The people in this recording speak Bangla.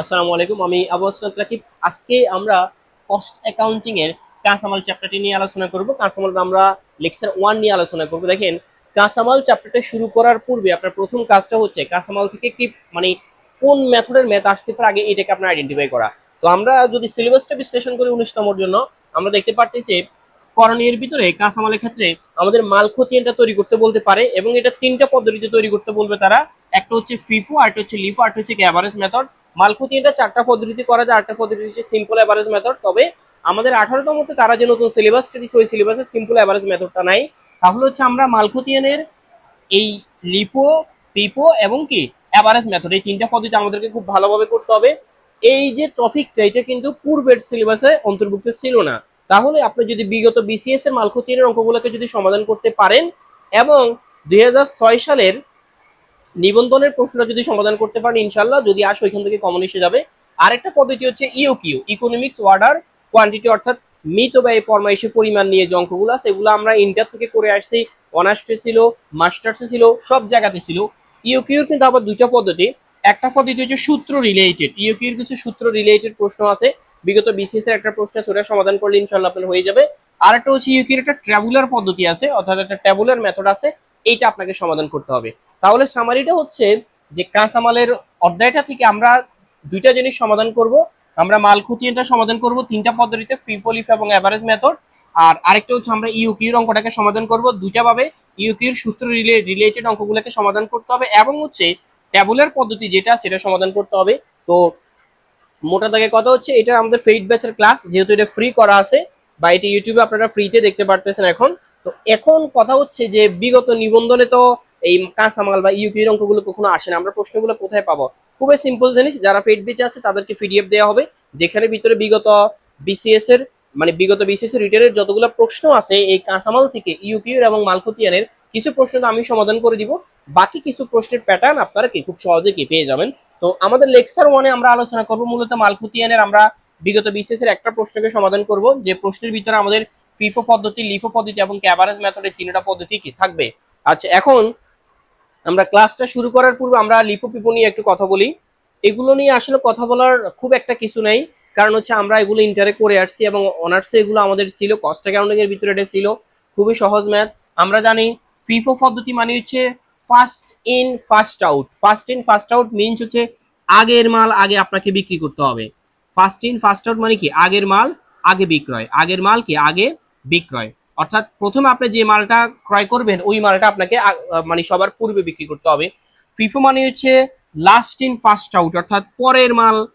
আসসালামু আলাইকুম, আমি আবু আসলাম রাকিব। আজকে আমরা কস্ট অ্যাকাউন্টিং এর কাঁচামাল চ্যাপ্টারটি নিয়ে আলোচনা করব। কাঁচামাল আমরা লেকচার 1 নিয়ে আলোচনা করব। দেখেন, কাঁচামাল চ্যাপ্টারটা শুরু করার পূর্বে আপনার প্রথম কাজটা হচ্ছে কাঁচামাল থেকে কি মানে কোন মেথডের ম্যাথ আসতে পারে আগে এটাকে আপনার আইডেন্টিফাই করা। তো আমরা যদি সিলেবাসটা বিশ্লেষণ করি 19তমর জন্য, আমরা দেখতে পাচ্ছি যে করণীয়ের ভিতরে কাঁচামালের ক্ষেত্রে আমাদের মাল খতিয়ানটা তৈরি করতে বলতে পারে এবং এটা তিনটা পদ্ধতিতে তৈরি করতে বলবে তারা। একটা হচ্ছে ফিফো, আরেকটা হচ্ছে লিফো, আরেকটা হচ্ছে অ্যাভারেজ মেথড। মাল খতিয়ানটা চারটা পদ্ধতি করা যায়, আটটা পদ্ধতি হচ্ছে সিম্পল অ্যাভারেজ মেথড। তবে আমাদের 18তম মধ্যে তারা যে নতুন সিলেবাসটা দিচ্ছে ওই সিলেবাসে সিম্পল অ্যাভারেজ মেথডটা নাই। তাহলে হচ্ছে আমরা মাল খতিয়ানের এই লিপো, পিপো এবং কি অ্যাভারেজ মেথড, এই তিনটা পদ্ধতি আমাদেরকে খুব ভালোভাবে করতে হবে। এই যে টপিকটা এটা কিন্তু পূর্বের সিলেবাসে অন্তর্ভুক্ত ছিল না। তাহলে আপনি যদি বিগত বিসিএস এর মালখতিয়ানের অঙ্কগুলোকে যদি সমাধান করতে পারেন এবং 2006 সালের নিবন্ধনের প্রশ্নটা যদি সমাধান করতে পারেন, ইনশাল্লাহ যদি আসো ওইখান থেকে কমন এসে যাবে। আরেকটা পদ্ধতি হচ্ছে ইউকিউ, ইকোনমিক্স অর্ডার কোয়ান্টিটি, অর্থাৎ মিত ব্যয় ফরমাইশের পরিমাণ নিয়ে যে অঙ্কগুলো আছে এগুলো আমরা ইন্টার থেকে করে আসছি, অনার্সে ছিল, মাস্টার্সে ছিল, সব জায়গাতে ছিল। ইউকিউর কিন্তু আবার দুইটা পদ্ধতি। একটা পদ্ধতি হচ্ছে সূত্র রিলেটেড, ইউকিউর কিছু সূত্র রিলেটেড প্রশ্ন আছে, বিগত বিসিএস এর একটা প্রশ্ন আছে, ওটা সমাধান করলে ইনশাল্লাহ আপনার হয়ে যাবে। আর একটা হচ্ছে ইউকিউর একটা ট্যাবুলার পদ্ধতি আছে, অর্থাৎ একটা ট্যাবুলার মেথড আছে, এইটা আপনাকে সমাধান করতে হবে। তাহলে সামারিটা হচ্ছে যে কাঁচামালের অধ্যায়টা থেকে আমরা দুইটা জিনিস সমাধান করব। আমরা মাল খুঁটিয়েটা সমাধান করব তিনটা পদ্ধতিতে, ফিফো, লিফ এবং এভারেজ মেথড। আর আরেকটা হচ্ছে আমরা ইউকিউর অঙ্কটাকে সমাধান করব দুইটা ভাবে। ইউকিউর সূত্র রিলেটেড অঙ্কগুলোকে সমাধান করতে হবে এবং হচ্ছে ট্যাবুলার পদ্ধতি যেটা সেটা সমাধান করতে হবে। তো মোটা দাগে কথা হচ্ছে এটা আমাদের ফেইড ব্যাচের ক্লাস, যেহেতু এটা ফ্রি করা আছে বা এটি ইউটিউবে আপনারা ফ্রিতে দেখতে পারতেছেন এখন। তো এখন কথা হচ্ছে যে বিগত নিবন্ধনে তো এই কাঁচামাল বা ইউপির অঙ্কগুলো কখনো আসে না, আমরা প্রশ্নগুলো কোথায় পাবো? খুবই সিম্পল জিনিস, যারা পেড বেচে আছে তাদেরকে পিডিএফ দেওয়া হবে, যেখানে ভিতরে বিগত বিসিএস এর বিগত বিসিএস এর রিটার্নের যতগুলো প্রশ্ন আছে এই কাঁচামাল থেকে ইউপির এবং মালখতিয়ানের কিছু প্রশ্ন তো আমি সমাধান করে দিব, বাকি কিছু প্রশ্নের প্যাটার্ন আপনারা কি খুব সহজে কি পেয়ে যাবেন। তো আমাদের লেকচার 1-এ আমরা আলোচনা করব মূলত মালখতিয়ানের আমরা বিগত বিসিএস এর একটা প্রশ্নকে সমাধান করব, যে প্রশ্নের ভিতরে আমাদের ফিফো পদ্ধতি, লিফো পদ্ধতি এবং ক্যাভারেজ মেথডের তিনটা পদ্ধতি কি থাকবে। আচ্ছা, এখন আমরা ক্লাসটা শুরু করার পূর্বে আমরা লিপো পিপো নিয়ে একটু কথা বলি। এগুলো নিয়ে আসলে কথা বলার খুব একটা কিছু নেই, কারণ হচ্ছে আমরা এগুলো ইন্টারে করে আসছি এবং অনার্সে এগুলো আমাদের ছিল, কস্ট অ্যাকাউন্টিং এর ভিতরে এটা ছিল, খুবই সহজ ম্যাথ। আমরা জানি ফিফো পদ্ধতি মানে হচ্ছে first in first out. First in first out means হচ্ছে আগের মাল আগে আপনাকে বিক্রি করতে হবে। ফার্স্ট ইন ফার্স্ট আউট মানে কি আগের মাল আগে বিক্রয়, আগের মাল কি আগে বিক্রয়, অর্থাৎ প্রথমে আপনি যে মালটা ক্রয় করবেন ওই মালটা আপনাকে সবার পূর্বে বিক্রি করতে হবে। ফিফো মানে হচ্ছে লাস্ট ইন ফার্স্ট আউট, অর্থাৎ পরের মাল